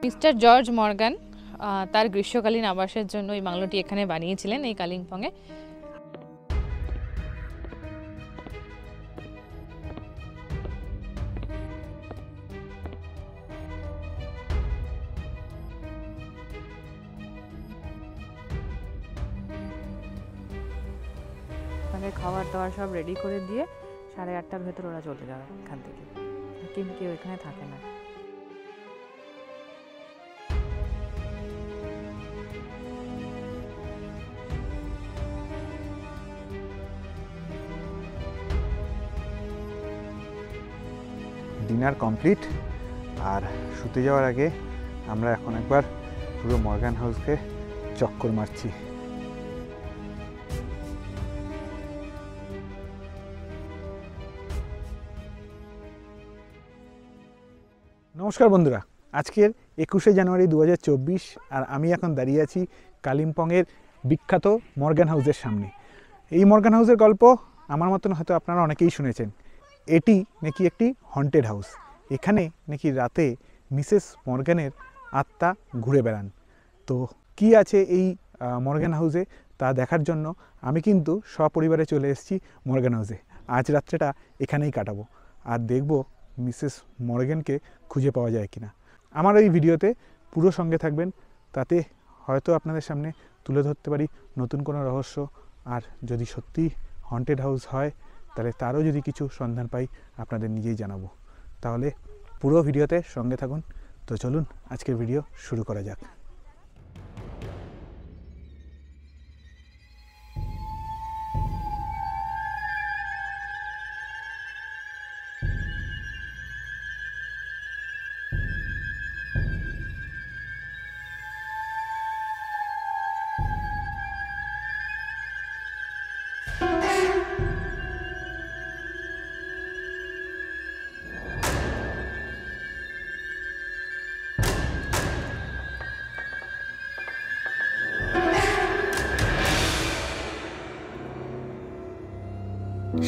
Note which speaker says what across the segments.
Speaker 1: Mister George Morgan তার গ্রীষ্মকালীন আবাসের জন্য এই বাংলোটি এখানে বানিয়েছিলেন এই কালিম্পংয়ে। খাবার দাবার সব রেডি করে দিয়ে 8:30টার ভেতর ওরা চলে যাবে এখান থেকে, কিন্তু কেউ এখানে থাকে না।
Speaker 2: ডিনার কমপ্লিট, আর শুতে যাওয়ার আগে আমরা এখন একবার পুরো মর্গান হাউসকে চক্কর মারছি। নমস্কার বন্ধুরা, আজকের 21শে জানুয়ারি 2024, আর আমি এখন দাঁড়িয়ে আছি কালিম্পংয়ের বিখ্যাত মর্গান হাউসের সামনে। এই মর্গান হাউসের গল্প আমার মতন হয়তো আপনারা অনেকেই শুনেছেন। এটি নাকি একটি হন্টেড হাউস। এখানে নাকি রাতে মিসেস মর্গানের আত্মা ঘুরে বেড়ান। তো কি আছে এই মর্গান হাউসে তা দেখার জন্য আমি কিন্তু সপরিবারে চলে এসেছি মর্গান হাউসে। আজ রাত্রেটা এখানেই কাটাবো, আর দেখব মিসেস মর্গানকে খুঁজে পাওয়া যায় কিনা। আমার এই ভিডিওতে পুরো সঙ্গে থাকবেন, তাতে হয়তো আপনাদের সামনে তুলে ধরতে পারি নতুন কোনো রহস্য। আর যদি সত্যি হন্টেড হাউস হয় তাহলে তারও যদি কিছু সন্ধান পাই আপনাদের নিজেই জানাবো। তাহলে পুরো ভিডিওতে সঙ্গে থাকুন। তো চলুন আজকের ভিডিও শুরু করা যাক।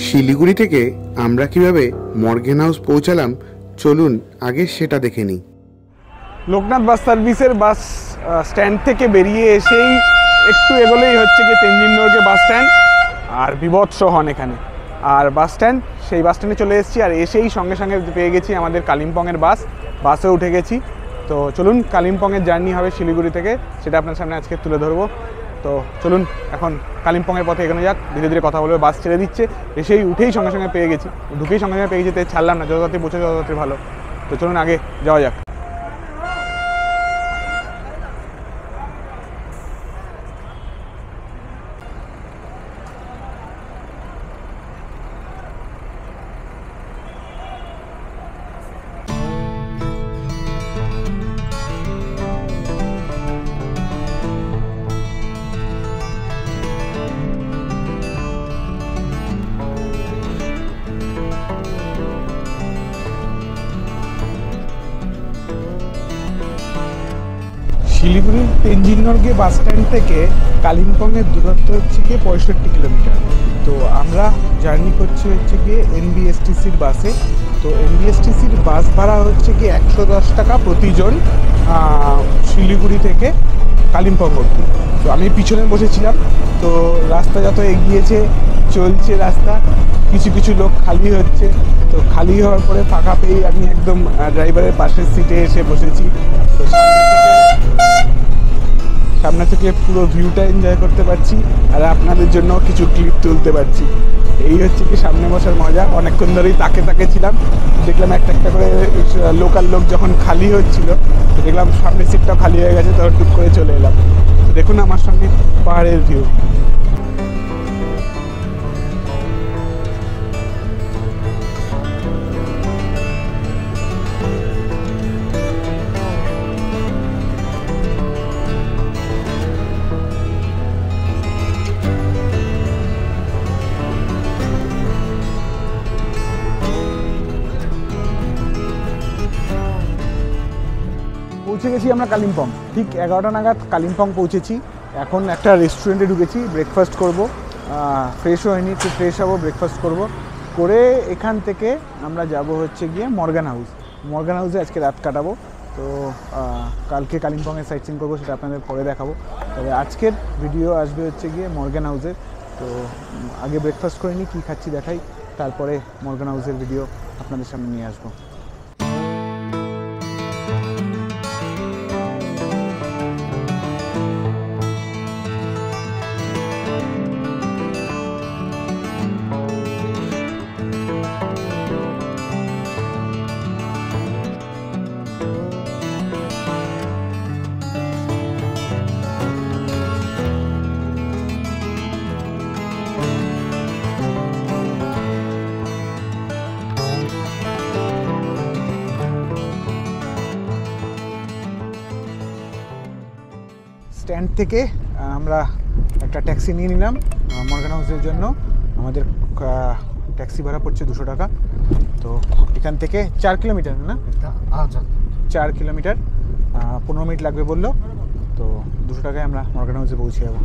Speaker 3: শিলিগুড়ি থেকে আমরা কিভাবে মর্গান হাউস পৌঁছালাম, চলুন আগে সেটা দেখে নিই।
Speaker 2: লোকনাথ বাস সার্ভিসের বাস স্ট্যান্ড থেকে বেরিয়ে এসেই একটু এগোলেই হচ্ছে কি তেনজিং নর্গে বাস স্ট্যান্ড, আর বিভৎস হন এখানে। আর বাস স্ট্যান্ড, সেই বাস স্ট্যান্ডে চলে এসেছি, আর এসেই সঙ্গে সঙ্গে পেয়ে গেছি আমাদের কালিম্পংয়ের বাসে উঠে গেছি। তো চলুন, কালিম্পংয়ের জার্নি হবে শিলিগুড়ি থেকে, সেটা আপনার সামনে আজকে তুলে ধরবো। তো চলুন এখন কালিম্পংয়ের পথে এগোনো যাক। ধীরে ধীরে কথা বলবে, বাস ছেড়ে দিচ্ছে, এসেই উঠেই সঙ্গে সঙ্গে পেয়ে গেছি, ঢুকেই সঙ্গে সঙ্গে পেয়ে গেছি, তাই ছাড়লাম না, যত তাড়াতাড়ি পৌঁছে যত তাড়াতাড়ি ভালো। তো চলুন আগে যাওয়া যাক। শিলিগুড়ির তেনজিং নর্গে বাস স্ট্যান্ড থেকে কালিম্পংয়ের দূরত্ব হচ্ছে গিয়ে 65 কিলোমিটার। তো আমরা জার্নি করছি হচ্ছে গিয়ে এনবিএসটিসির বাসে। তো এনবিএসটিসির বাস ভাড়া হচ্ছে গিয়ে 110 টাকা প্রতিজন শিলিগুড়ি থেকে কালিম্পং অবধি। তো আমি পিছনে বসেছিলাম। তো রাস্তা যত এগিয়েছে চলছে রাস্তা, কিছু কিছু লোক খালি হচ্ছে। তো খালি হওয়ার পরে ফাঁকা পেয়ে আমি একদম ড্রাইভারের পাশের সিটে এসে বসেছি। তো সামনে থেকে পুরো ভিউটা এনজয় করতে পারছি, আর আপনাদের জন্য কিছু ক্লিপ তুলতে পারছি। এই হচ্ছে কি সামনে বসার মজা। অনেকক্ষণ ধরেই তাকে ছিলাম, দেখলাম একটা একটা করে লোকাল লোক যখন খালি হচ্ছিল, দেখলাম সামনের সিটটাও খালি হয়ে গেছে, তখন টুক করে চলে এলাম। দেখুন আমার সঙ্গে পাহাড়ের ভিউ। পৌঁছে গেছি আমরা কালিম্পং, ঠিক 11টা নাগাদ কালিম্পং পৌঁছেছি। এখন একটা রেস্টুরেন্টে ঢুকেছি, ব্রেকফাস্ট করব। ফ্রেশ হয়নি, একটু ফ্রেশ হবো, ব্রেকফাস্ট করব করে এখান থেকে আমরা যাব হচ্ছে গিয়ে মর্গান হাউস। মর্গান হাউসে আজকে রাত কাটাবো। তো কালকে কালিম্পংয়ের সাইট সিইং করবো, সেটা আপনাদের পরে দেখাবো। তবে আজকের ভিডিও আসবে হচ্ছে গিয়ে মর্গ্যান হাউসের। তো আগে ব্রেকফাস্ট করে নিই, কী খাচ্ছি দেখাই, তারপরে মর্গ্যান হাউসের ভিডিও আপনাদের সামনে নিয়ে আসবো। স্ট্যান্ড থেকে আমরা একটা ট্যাক্সি নিয়ে নিলাম মর্গ্যান হাউসের জন্য। আমাদের ট্যাক্সি ভাড়া পড়ছে 200 টাকা। তো এখান থেকে 4 কিলোমিটার না, 4 কিলোমিটার 15 মিনিট লাগবে বললো। তো 200 টাকায় আমরা মর্গ্যান হাউসে পৌঁছে যাবো।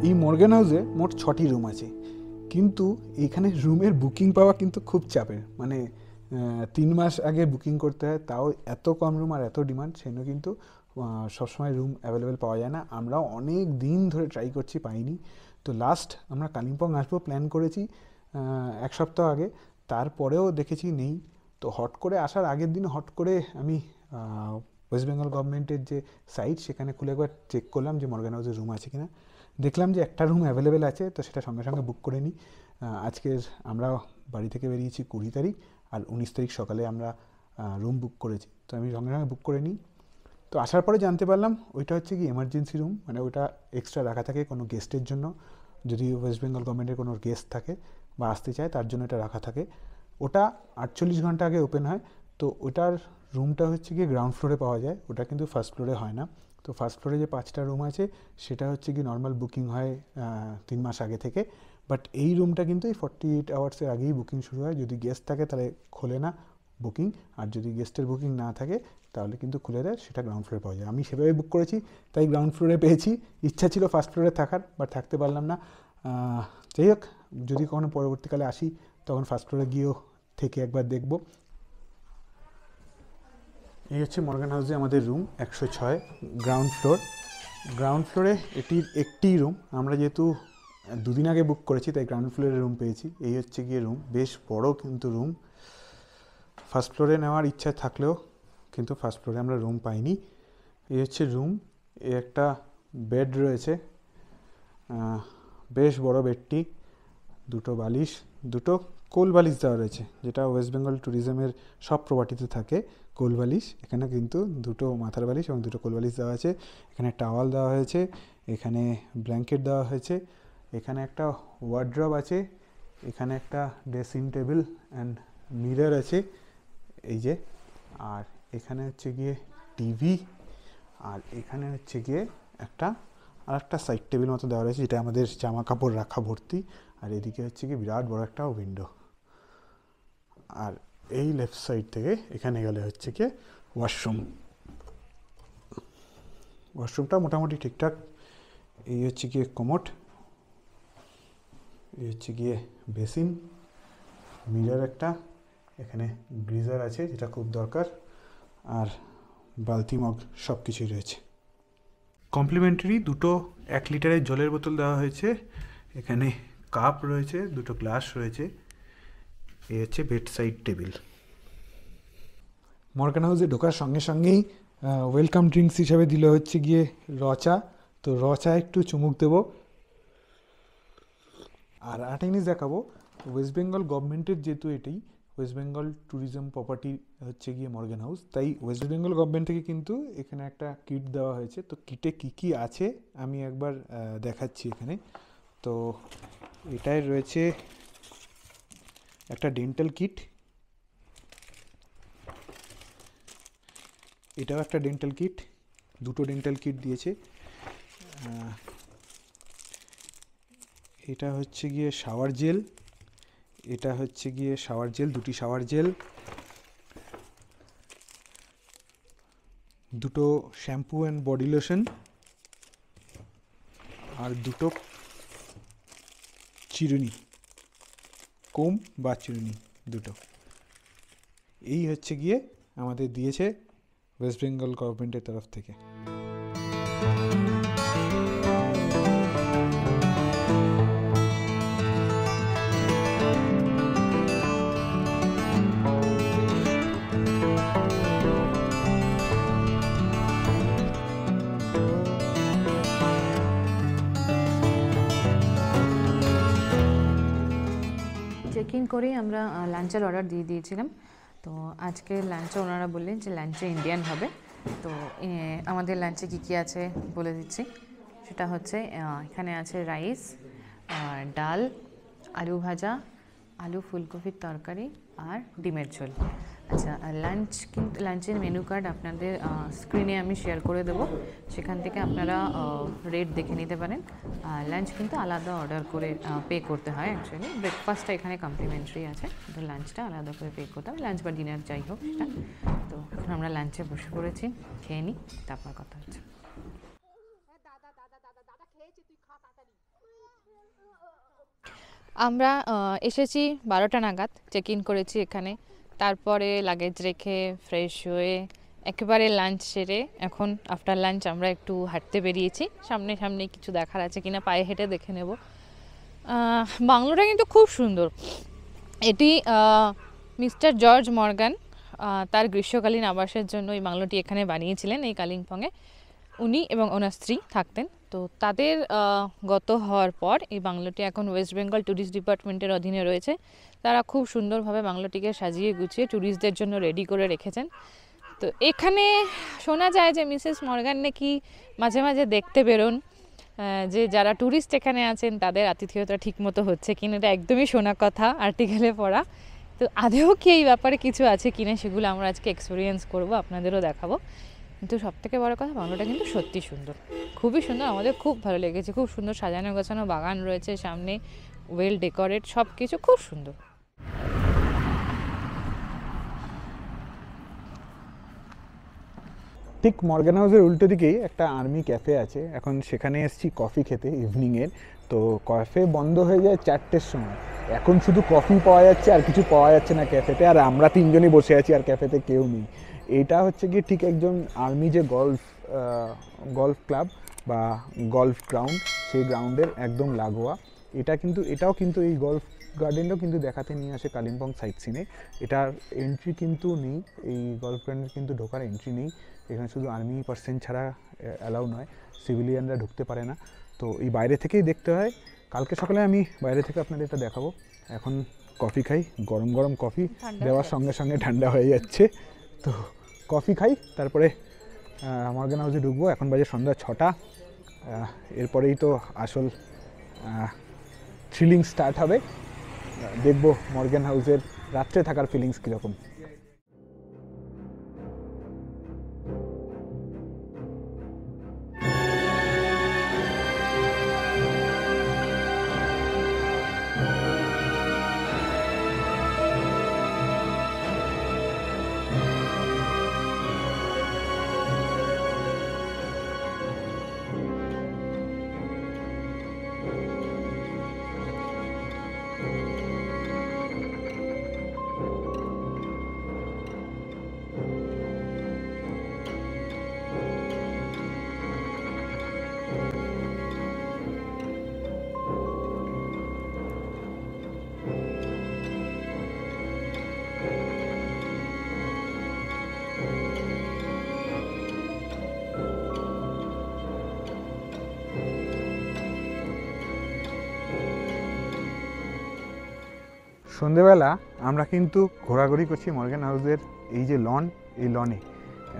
Speaker 2: এই মর্গ্যান হাউসে মোট 6টি রুম আছে, কিন্তু এখানে রুমের বুকিং পাওয়া কিন্তু খুব চাপের। মানে 3 মাস আগে বুকিং করতে হয়, তাও এত কম রুম আর এত ডিমান্ড, সেজন্য কিন্তু সবসময় রুম অ্যাভেলেবেল পাওয়া যায় না। আমরাও অনেক দিন ধরে ট্রাই করছি, পাইনি। তো লাস্ট আমরা কালিম্পং আসবো প্ল্যান করেছি 1 সপ্তাহ আগে, তারপরেও দেখেছি নেই। তো হট করে আসার আগের দিন হট করে আমি ওয়েস্ট বেঙ্গল গভর্নমেন্টের যে সাইট, সেখানে খুলে একবার চেক করলাম যে মর্গ্যান হাউসের রুম আছে কিনা। দেখলাম যে একটা রুম অ্যাভেলেবেল আছে, তো সেটা সঙ্গে সঙ্গে বুক করে নিই। আজকের আমরা বাড়ি থেকে বেরিয়েছি 20 তারিখ, আর 19 তারিখ সকালে আমরা রুম বুক করেছি। তো আমি সঙ্গে সঙ্গে বুক করে নিই। তো আসার পরে জানতে পারলাম ওইটা হচ্ছে কি এমার্জেন্সি রুম, মানে ওটা এক্সট্রা রাখা থাকে কোনো গেস্টের জন্য, যদি ওয়েস্ট বেঙ্গল গভর্নমেন্টের কোনো গেস্ট থাকে বা আসতে চায় তার জন্য এটা রাখা থাকে। ওটা 48 ঘন্টা আগে ওপেন হয়। তো ওটার রুমটা হচ্ছে গিয়ে গ্রাউন্ড ফ্লোরে পাওয়া যায়, ওটা কিন্তু ফার্স্ট ফ্লোরে হয় না। তো ফার্স্ট ফ্লোরে যে 5টা রুম আছে সেটা হচ্ছে কি নর্মাল বুকিং হয় 3 মাস আগে থেকে। বাট এই রুমটা কিন্তু এই 48 আওয়ার্সের আগেই বুকিং শুরু হয়। যদি গেস্ট থাকে তাহলে খোলে না বুকিং, আর যদি গেস্টের বুকিং না থাকে তাহলে কিন্তু খুলে দেয়, সেটা গ্রাউন্ড ফ্লোরে পাওয়া যায়। আমি সেভাবে বুক করেছি, তাই গ্রাউন্ড ফ্লোরে পেয়েছি। ইচ্ছা ছিল ফার্স্ট ফ্লোরে থাকার, বাট থাকতে পারলাম না। যাই হোক, যদি কখনো পরবর্তীকালে আসি তখন ফার্স্ট ফ্লোরে গিয়েও থেকে একবার দেখব। এই হচ্ছে মর্গ্যান হাউসে আমাদের রুম 106 গ্রাউন্ড ফ্লোর। গ্রাউন্ড ফ্লোরে এটির একটি রুম, আমরা যেহেতু 2 দিন আগে বুক করেছি তাই গ্রাউন্ড ফ্লোরে রুম পেয়েছি। এই হচ্ছে গিয়ে রুম, বেশ বড় কিন্তু রুম। ফার্স্ট ফ্লোরে নেওয়ার ইচ্ছা থাকলেও কিন্তু ফার্স্ট ফ্লোরে আমরা রুম পাইনি। এই হচ্ছে রুম, এই একটা বেড রয়েছে, বেশ বড় বেডটি, 2টো বালিশ, 2টো কোল বালিশ দেওয়া রয়েছে, যেটা ওয়েস্ট বেঙ্গল ট্যুরিজমের সব প্রপার্টিতে থাকে কোল বালিশ। এখানে কিন্তু 2টো মাথার বালিশ এবং 2টো কোল বালিশ দেওয়া আছে। এখানে টাওয়াল দেওয়া হয়েছে, এখানে ব্ল্যাঙ্কেট দেওয়া হয়েছে, এখানে একটা ওয়ার্ড্রব আছে, এখানে একটা ড্রেসিং টেবিল অ্যান্ড মিরর আছে এই যে, আর এখানে হচ্ছে গিয়ে টিভি, আর এখানে হচ্ছে গিয়ে একটা সাইড টেবিল মতো দেওয়া রয়েছে, যেটা আমাদের জামা কাপড় রাখা ভর্তি। আর এদিকে হচ্ছে গিয়ে বিরাট বড় একটা উইন্ডো। আর এই লেফট সাইড থেকে এখানে গেলে হচ্ছে গিয়ে ওয়াশরুম। ওয়াশরুমটা মোটামুটি ঠিকঠাক। এই হচ্ছে গিয়ে কোমোড, এই হচ্ছে গিয়ে বেসিন, মিরর একটা, এখানে গ্রিজার আছে যেটা খুব দরকার, আর বালতি মগ সব কিছুই রয়েছে। কমপ্লিমেন্টারি 2টো 1 লিটারের জলের বোতল দেওয়া হয়েছে। এখানে কাপ রয়েছে, 2টো গ্লাস রয়েছে। এই হচ্ছে বেড সাইড টেবিল। মর্গ্যান হাউসে ঢোকার সঙ্গে সঙ্গেই ওয়েলকাম ড্রিঙ্কস হিসাবে দিল হচ্ছে গিয়ে রচা। তো রচা একটু চুমুক দেবো। আর একটা জিনিস দেখাবো, ওয়েস্ট বেঙ্গল গভর্নমেন্টের যেহেতু এটি ওয়েস্ট বেঙ্গল ট্যুরিজম প্রপার্টি হচ্ছে গিয়ে মর্গ্যান হাউস, তাই ওয়েস্ট বেঙ্গল গভর্নমেন্ট থেকে কিন্তু এখানে একটা কিট দেওয়া হয়েছে। তো কিটে কী কী আছে আমি একবার দেখাচ্ছি এখানে। তো এটায় রয়েছে একটা ডেন্টাল কিট, এটাও একটা ডেন্টাল কিট, দুটো ডেন্টাল কিট দিয়েছে। এটা হচ্ছে গিয়ে শাওয়ার জেল, এটা হচ্ছে গিয়ে শাওয়ার জেল, দুটি শাওয়ার জেল, দুটো শ্যাম্পু অ্যান্ড বডি লোশন, আর দুটো চিরুনি, কোম বা চিরুনি দুটো। এই হচ্ছে গিয়ে আমাদের দিয়েছে ওয়েস্ট বেঙ্গল গভর্নমেন্টের তরফ থেকে।
Speaker 1: চেক ইন করেই আমরা লাঞ্চের অর্ডার দিয়ে দিয়েছিলাম। তো আজকে লাঞ্চে ওনারা বললেন যে লাঞ্চে ইন্ডিয়ান হবে। তো আমাদের লাঞ্চে কী কী আছে বলে দিচ্ছি। সেটা হচ্ছে এখানে আছে রাইস, ডাল, আলু ভাজা, আলু ফুলকপির তরকারি আর ডিমের ঝোল। আচ্ছা, লাঞ্চের মেনু কার্ড আপনাদের স্ক্রিনে আমি শেয়ার করে দেবো, সেখান থেকে আপনারা রেট দেখে নিতে পারেন। লাঞ্চ কিন্তু আলাদা অর্ডার করে পে করতে হয়। অ্যাকচুয়ালি ব্রেকফাস্টটা এখানে কমপ্লিমেন্টারি আছে, তো লাঞ্চটা আলাদা করে পে করতে হবে, লাঞ্চ বা ডিনার যাই হোক সেটা। তো এখন আমরা লাঞ্চে বসে পড়েছি, খেয়ে নিই, তারপর কথা হচ্ছে। আমরা এসেছি 12টা নাগাদ, চেক ইন করেছি এখানে। তারপরে লাগেজ রেখে ফ্রেশ হয়ে একেবারে লাঞ্চ সেরে এখন আফটার লাঞ্চ আমরা একটু হাঁটতে বেরিয়েছি। সামনে কিছু দেখার আছে কিনা পায়ে হেঁটে দেখে নেব। বাংলোটা কিন্তু খুব সুন্দর। এটি মিস্টার জর্জ মর্গান তার গ্রীষ্মকালীন আবাসের জন্য এই বাংলোটি এখানে বানিয়েছিলেন, এই কালিম্পংয়ে। উনি এবং ওনার স্ত্রী থাকতেন। তো তাদের গত হওয়ার পর এই বাংলোটি এখন ওয়েস্ট বেঙ্গল ট্যুরিস্ট ডিপার্টমেন্টের অধীনে রয়েছে। তারা খুব সুন্দরভাবে বাংলোটিকে সাজিয়ে গুছিয়ে ট্যুরিস্টদের জন্য রেডি করে রেখেছেন। তো এখানে শোনা যায় যে মিসেস মর্গান নাকি মাঝে মাঝে দেখতে বেরোন যে যারা ট্যুরিস্ট এখানে আছেন তাদের আতিথেয়তা ঠিকমতো হচ্ছে কিনা। এটা একদমই শোনা কথা, আর্টিকেলে পড়া। তো আদেও কি এই ব্যাপারে কিছু আছে কিনা সেগুলো আমরা আজকে এক্সপিরিয়েন্স করব, আপনাদেরও দেখাবো। কিন্তু সবথেকে বড় কথা, বাংলোটা কিন্তু সত্যি সুন্দর, খুবই সুন্দর, আমাদের খুব ভালো লেগেছে। খুব সুন্দর সাজানো গোছানো বাগান রয়েছে সামনে, ওয়েল ডেকোরেট, সব কিছু খুব সুন্দর।
Speaker 2: ঠিক মর্গ্যান হাউসের উল্টো দিকেই একটা আর্মি ক্যাফে আছে, এখন সেখানে এসেছি কফি খেতে ইভিনিংয়ের। তো ক্যাফে বন্ধ হয়ে যায় 4টের সময়। এখন শুধু কফি পাওয়া যাচ্ছে, আর কিছু পাওয়া যাচ্ছে না ক্যাফেতে, আর আমরা 3জনই বসে আছি আর ক্যাফেতে কেউ নেই। এটা হচ্ছে কি ঠিক একজন আর্মি যে গলফ ক্লাব বা গলফ গ্রাউন্ড, সেই গ্রাউন্ডের একদম লাগোয়া। এটাও কিন্তু এই গলফ গার্ডেনটাও কিন্তু দেখাতে নিয়ে আসে কালিম্পং সাইট সিনে। এটার এন্ট্রি কিন্তু নেই, এই গলফ গার্ডেনের কিন্তু ঢোকার এন্ট্রি নেই। এখানে শুধু আর্মি পার্সন ছাড়া অ্যালাউ নয়, সিভিলিয়ানরা ঢুকতে পারে না। তো এই বাইরে থেকেই দেখতে হয়। কালকে সকালে আমি বাইরে থেকে আপনাদের এটা দেখাবো। এখন কফি খাই, গরম গরম কফি দেওয়ার সঙ্গে সঙ্গে ঠান্ডা হয়ে যাচ্ছে। তো কফি খাই, তারপরে মর্গ্যান হাউসে ঢুকবো। এখন বাজে সন্ধ্যা 6টা। এরপরেই তো আসল থ্রিলিং স্টার্ট হবে। দেখবো মর্গ্যান হাউসের রাত্রে থাকার ফিলিংস কীরকম। সন্ধেবেলা আমরা কিন্তু ঘোরাঘুরি করছি মর্গ্যান হাউসের এই যে লন, এই লনে।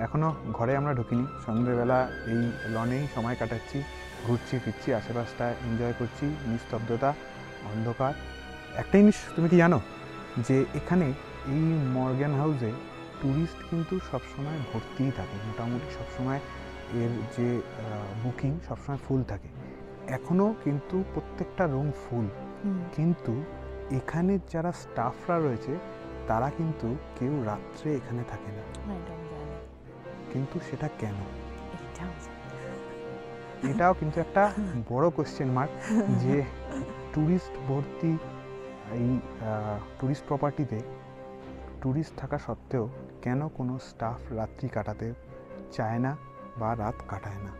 Speaker 2: এখনও ঘরে আমরা ঢুকিনি। সন্ধেবেলা এই লনেই সময় কাটাচ্ছি, ঘুরছি ফিরছি, আশেপাশটা এনজয় করছি, নিস্তব্ধতা, অন্ধকার। একটা জিনিস তুমি কি জানো যে এখানে এই মর্গ্যান হাউসে ট্যুরিস্ট কিন্তু সবসময় ভর্তিই থাকে, মোটামুটি সবসময় এর যে বুকিং সবসময় ফুল থাকে। এখনও কিন্তু প্রত্যেকটা রুম ফুল, কিন্তু এখানে যারা স্টাফরা রয়েছে তারা কিন্তু কেউ রাত্রে এখানে থাকে না। কিন্তু সেটা কেন, এটাও কিন্তু একটা বড় কোশ্চেন মার্ক যে ট্যুরিস্ট ভর্তি এই ট্যুরিস্ট প্রপার্টিতে ট্যুরিস্ট থাকা সত্ত্বেও কেন কোনো স্টাফ রাত্রি কাটাতে চায় না বা রাত কাটায় না।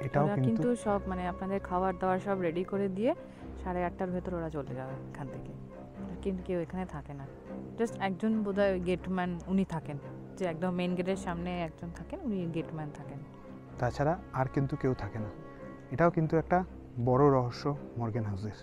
Speaker 2: এটাও কিন্তু
Speaker 1: সব মানে আপনাদের খাবার দাবার সব রেডি করে দিয়ে 8:30টার ভেতর ওরা চলে যাবে এখান থেকে, কিন্তু কেউ এখানে থাকে না। জাস্ট একজন বোধহয় গেটম্যান, উনি থাকেন, যে একদম মেইন গেটের সামনে একজন থাকেন, উনি গেটম্যান থাকেন।
Speaker 2: তাছাড়া আর কিন্তু কেউ থাকে না। এটাও কিন্তু একটা বড় রহস্য মর্গ্যান হাউসের।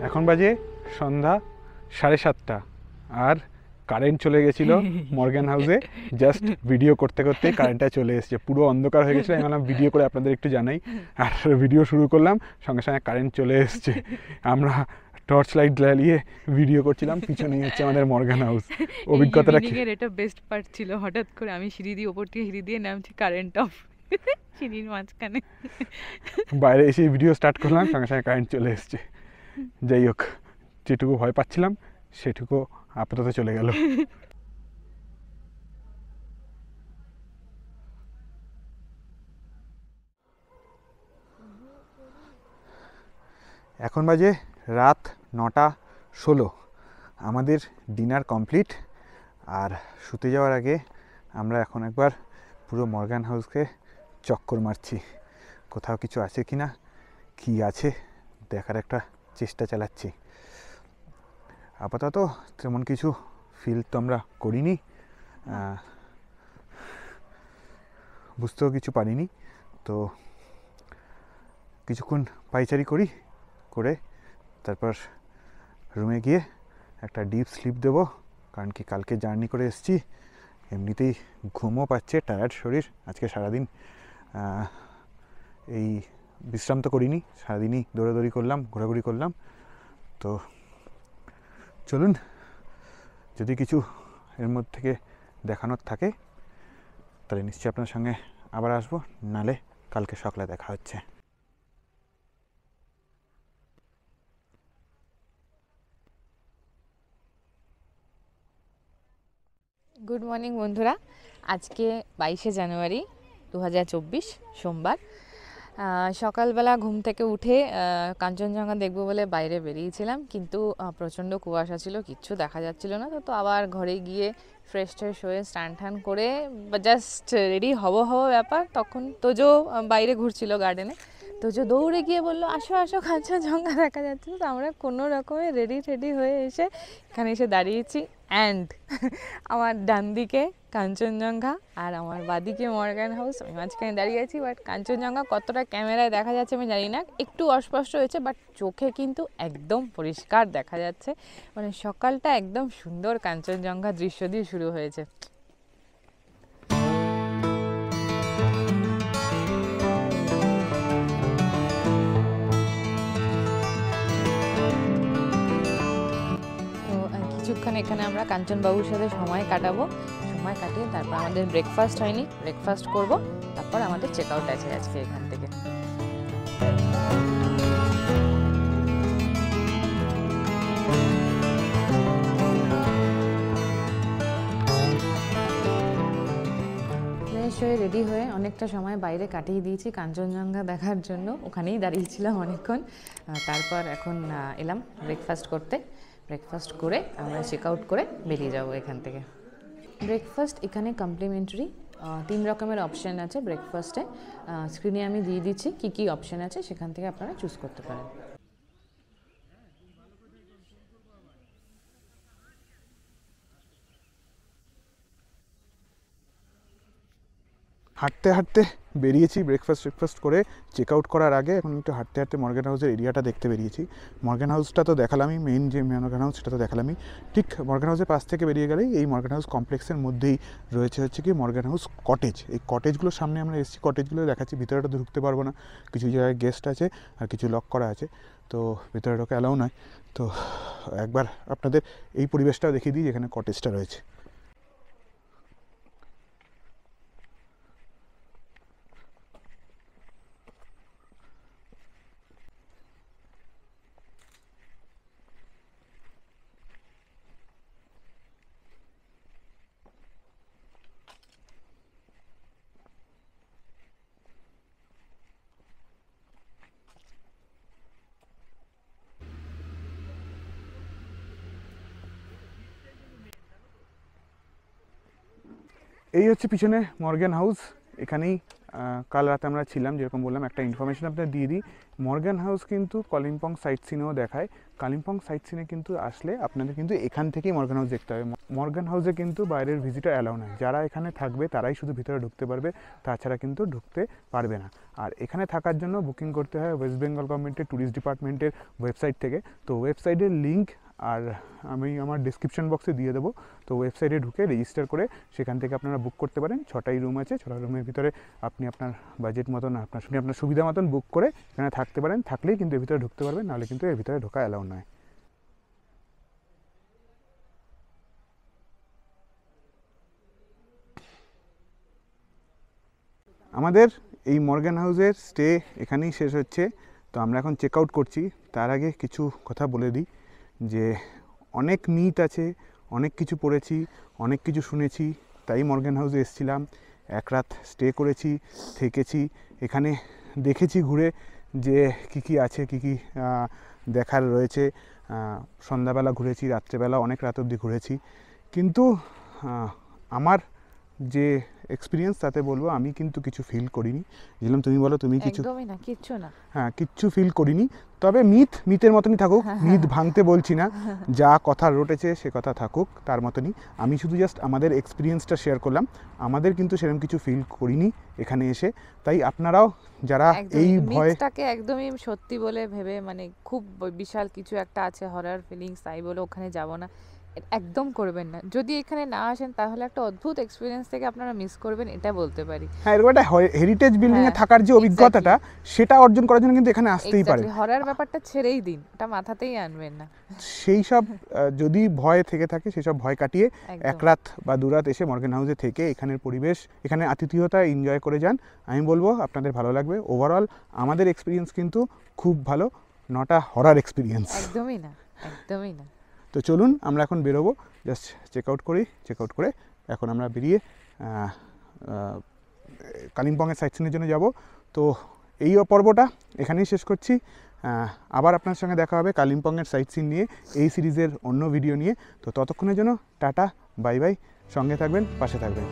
Speaker 2: এখন বাজে সন্ধ্যা 7:30 আর কারেন্ট চলে গেছিল মর্গ্যান হাউসে। জাস্ট ভিডিও করতে করতে কারেন্টটা চলে এসেছে, পুরো অন্ধকার হয়ে গেছিলো। আমি ভাবলাম ভিডিও করে আপনাদের একটু জানাই, আর ভিডিও শুরু করলাম, সঙ্গে সঙ্গে কারেন্ট চলে এসেছে। আমরা টর্চ লাইট জ্বালিয়ে ভিডিও করছিলাম, পিছনেই হচ্ছে আমাদের মর্গ্যান হাউস। অভিজ্ঞতাটা কি?
Speaker 1: এটা বেস্ট পার্ট ছিল, হঠাৎ করে আমি সিঁড়ি দিয়ে ওপর থেকে সিঁড়ি দিয়ে নামছি, কারেন্ট অফ সিঁড়ির মাঝখানে।
Speaker 2: বাইরে এসে ভিডিও স্টার্ট করলাম, সঙ্গে সঙ্গে কারেন্ট চলে এসেছে। যাই হোক, যেটুকু ভয় পাচ্ছিলাম সেটুকু আপাতত চলে গেল। এখন বাজে রাত 9:16। আমাদের ডিনার কমপ্লিট, আর শুতে যাওয়ার আগে আমরা এখন একবার পুরো মর্গ্যান হাউসকে চক্কর মারছি, কোথাও কিছু আছে কি না, কী আছে দেখার একটা চেষ্টা চালাচ্ছি। আপাতত তেমন কিছু ফিল তো আমরা করিনি, বুঝতেও কিছু পারিনি। তো কিছুক্ষণ পাইচারি করে তারপর রুমে গিয়ে একটা ডিপ স্লিপ দেবো, কারণ কি কালকে জার্নি করে এসেছি, এমনিতেই ঘুমও পাচ্ছে, টায়ার্ড শরীর। আজকে সারাদিন এই বিশ্রাম তো করিনি, সারাদিনই দৌড়াদৌড়ি করলাম, ঘোরাঘুরি করলাম। তো চলুন, যদি কিছু এর মধ্যে থেকে দেখানোর থাকে তাহলে নিশ্চয়ই আপনার সঙ্গে আবার আসবো, নালে কালকে সকালে দেখা হচ্ছে।
Speaker 1: গুড মর্নিং বন্ধুরা, আজকে 22শে জানুয়ারি 2024 সোমবার। সকালবেলা ঘুম থেকে উঠে কাঞ্চনজঙ্ঘা দেখবো বলে বাইরে বেরিয়েছিলাম, কিন্তু প্রচণ্ড কুয়াশা ছিল, কিচ্ছু দেখা যাচ্ছিল না। তো আবার ঘরে গিয়ে ফ্রেশ ট্রেশ হয়ে স্নান টান করে জাস্ট রেডি হব ব্যাপার, তখন তোজো বাইরে ঘুরছিল গার্ডেনে। তো তো যে দৌড়ে গিয়ে বললো আসো আসো কাঞ্চনজঙ্ঘা দেখা যাচ্ছে। তো আমরা কোনো রকমে রেডি হয়ে এসে এখানে এসে দাঁড়িয়েছি। অ্যান্ড আমার ডান দিকে কাঞ্চনজঙ্ঘা আর আমার বাদিকে মর্গ্যান হাউস, আমি মাঝখানে দাঁড়িয়ে আছি। বাট কাঞ্চনজঙ্ঘা কতটা ক্যামেরায় দেখা যাচ্ছে আমি জানি না, একটু অস্পষ্ট হয়েছে, বাট চোখে কিন্তু একদম পরিষ্কার দেখা যাচ্ছে। মানে সকালটা একদম সুন্দর কাঞ্চনজঙ্ঘা দৃশ্য দিয়ে শুরু হয়েছে। কিছুক্ষণ এখানে আমরা কাঞ্চনবাবুর সাথে সময় কাটাবো, সময় কাটিয়ে তারপর আমাদের ব্রেকফাস্ট হয়নি, ব্রেকফাস্ট করব, তারপর আমাদের চেক আউট আছে আজকে এখান থেকে। ফ্রেশ হয়ে রেডি হয়ে অনেকটা সময় বাইরে কাটিয়ে দিয়েছি কাঞ্চনজঙ্ঘা দেখার জন্য, ওখানেই দাঁড়িয়েছিলাম অনেকক্ষণ। তারপর এখন এলাম ব্রেকফাস্ট করতে। ব্রেকফাস্ট করে আমরা চেক আউট করে বেরিয়ে যাব এখান থেকে। ব্রেকফাস্ট এখানে কমপ্লিমেন্টারি, 3 রকমের অপশান আছে ব্রেকফাস্টে। স্ক্রিনে আমি দিয়ে দিচ্ছি কী কী অপশান আছে, সেখান থেকে আপনারা চুজ করতে পারেন।
Speaker 2: হাঁটতে হাঁটতে বেরিয়েছি ব্রেকফাস্ট করে চেক আউট করার আগে। এখন একটু হাঁটতে হাঁটতে মর্গ্যান হাউসের এরিয়াটা দেখতে বেরিয়েছি। মর্গ্যান হাউসটা তো দেখালামই, মেইন যে মর্গ্যান হাউস সেটা তো দেখালামই। ঠিক মর্গ্যান হাউসের পাশ থেকে বেরিয়ে গেলেই এই মর্গ্যান হাউস কমপ্লেক্সের মধ্যেই রয়েছে হচ্ছে কি মর্গ্যান হাউস কটেজ। এই কটেজগুলোর সামনে আমরা এসেছি, কটেজগুলো দেখাচ্ছি। ভিতরেটা তো ঢুকতে পারবো না, কিছু জায়গায় গেস্ট আছে আর কিছু লক করা আছে, তো ভিতরে ঢোকা অ্যালাউ নয়। তো একবার আপনাদের এই পরিবেশটাও দেখিয়ে দিই যেখানে কটেজটা রয়েছে। এই হচ্ছে পিছনে মর্গ্যান হাউস। এখানেই কাল রাতে আমরা ছিলাম। যেরকম বললাম, একটা ইনফরমেশন আপনাদের দিয়ে দিই, মর্গ্যান হাউস কিন্তু কালিম্পং সাইট সিনেও দেখায়। কালিম্পং সাইট সিনে কিন্তু আসলে আপনাদের কিন্তু এখান থেকেই মর্গ্যান হাউস দেখতে হবে। মর্গ্যান হাউসে কিন্তু বাইরের ভিজিটার অ্যালাউ নয়, যারা এখানে থাকবে তারাই শুধু ভিতরে ঢুকতে পারবে, তাছাড়া কিন্তু ঢুকতে পারবে না। আর এখানে থাকার জন্য বুকিং করতে হয় ওয়েস্ট বেঙ্গল গভর্নমেন্টের ট্যুরিস্ট ডিপার্টমেন্টের ওয়েবসাইট থেকে। তো ওয়েবসাইটের লিঙ্ক আর আমি আমার ডিসক্রিপশন বক্সে দিয়ে দেবো। তো ওয়েবসাইটে ঢুকে রেজিস্টার করে সেখান থেকে আপনারা বুক করতে পারেন। 6টাই রুম আছে, 6টা রুমের ভিতরে আপনি আপনার বাজেট মতন আপনার সুবিধা মতন বুক করে এখানে থাকতে পারেন। থাকলেই কিন্তু এর ভিতরে ঢুকতে পারবেন, নাহলে কিন্তু এর ভিতরে ঢোকা অ্যালাউ নয়। আমাদের এই মর্গ্যান হাউসের স্টে এখানেই শেষ হচ্ছে। তো আমরা এখন চেক আউট করছি। তার আগে কিছু কথা বলে দিই যে অনেক মিথ আছে, অনেক কিছু পড়েছি, অনেক কিছু শুনেছি, তাই মর্গ্যান হাউসে এসেছিলাম। এক রাত স্টে করেছি, থেকেছি, এখানে দেখেছি ঘুরে যে কী কী আছে, কী কী দেখার রয়েছে। সন্ধ্যাবেলা ঘুরেছি, রাত্রেবেলা অনেক রাত অবধি ঘুরেছি। কিন্তু আমার যে এক্সপিরিয়েন্স তাতে বলবো আমি কিন্তু কিছু ফিল করিনি। যেরকম তুমি বলো, তুমি কিছু?
Speaker 1: একদমই না, কিচ্ছু না।
Speaker 2: হ্যাঁ, কিচ্ছু ফিল করিনি। তবে মিথের মতনই থাকুক, মিথ ভাঙতে বলছি না, যা কথা রটেছে সে কথা থাকুক তার মতনই। আমি শুধু জাস্ট আমাদের এক্সপিরিয়েন্সটা শেয়ার করলাম। আমাদের কিন্তু সেরকম কিছু ফিল করিনি এখানে এসে। তাই আপনারাও যারা এই ভয়টাকে
Speaker 1: একদমই সত্যি বলে ভেবে, মানে খুব বিশাল কিছু একটা আছে হরার ফিলিংস, তাই বলে ওখানে যাব না, একদম করবেন না। যদি এখানে না আসেন তাহলে একটা অদ্ভুত এক্সপিরিয়েন্স থেকে আপনারা মিস করবেন, এটা বলতে পারি।
Speaker 2: হ্যাঁ, এরকম একটা হেরিটেজ বিল্ডিং এ থাকার যে অভিজ্ঞতাটা, সেটা অর্জন করার জন্য কিন্তু এখানে আসতেই পারে।
Speaker 1: হরার ব্যাপারটা ছেড়েই দিন, এটা মাথাতেই আনবেন না।
Speaker 2: সেই সব যদি ভয় থেকে থাকে, সেই সব ভয় কাটিয়ে এক রাত বা 2 রাত এসে মর্গ্যান হাউসে থেকে এখানের পরিবেশ, এখানে আতিথেয়তা এনজয় করে যান। আমি বলবো আপনাদের ভালো লাগবে। ওভারঅল আমাদের এক্সপিরিয়েন্স কিন্তু খুব ভালো, নট আ হরার এক্সপিরিয়েন্স।
Speaker 1: একদমই না, একদমই না।
Speaker 2: তো চলুন আমরা এখন বেরোবো, জাস্ট চেক আউট করি। চেক আউট করে এখন আমরা বেরিয়ে কালিম্পংয়ের সাইট সিনের জন্য যাব। তো এই পর্বটা এখানেই শেষ করছি। আবার আপনার সঙ্গে দেখা হবে কালিম্পংয়ের সাইট সিন নিয়ে, এই সিরিজের অন্য ভিডিও নিয়ে। তো ততক্ষণের জন্য টাটা, বাই বাই। সঙ্গে থাকবেন, পাশে থাকবেন।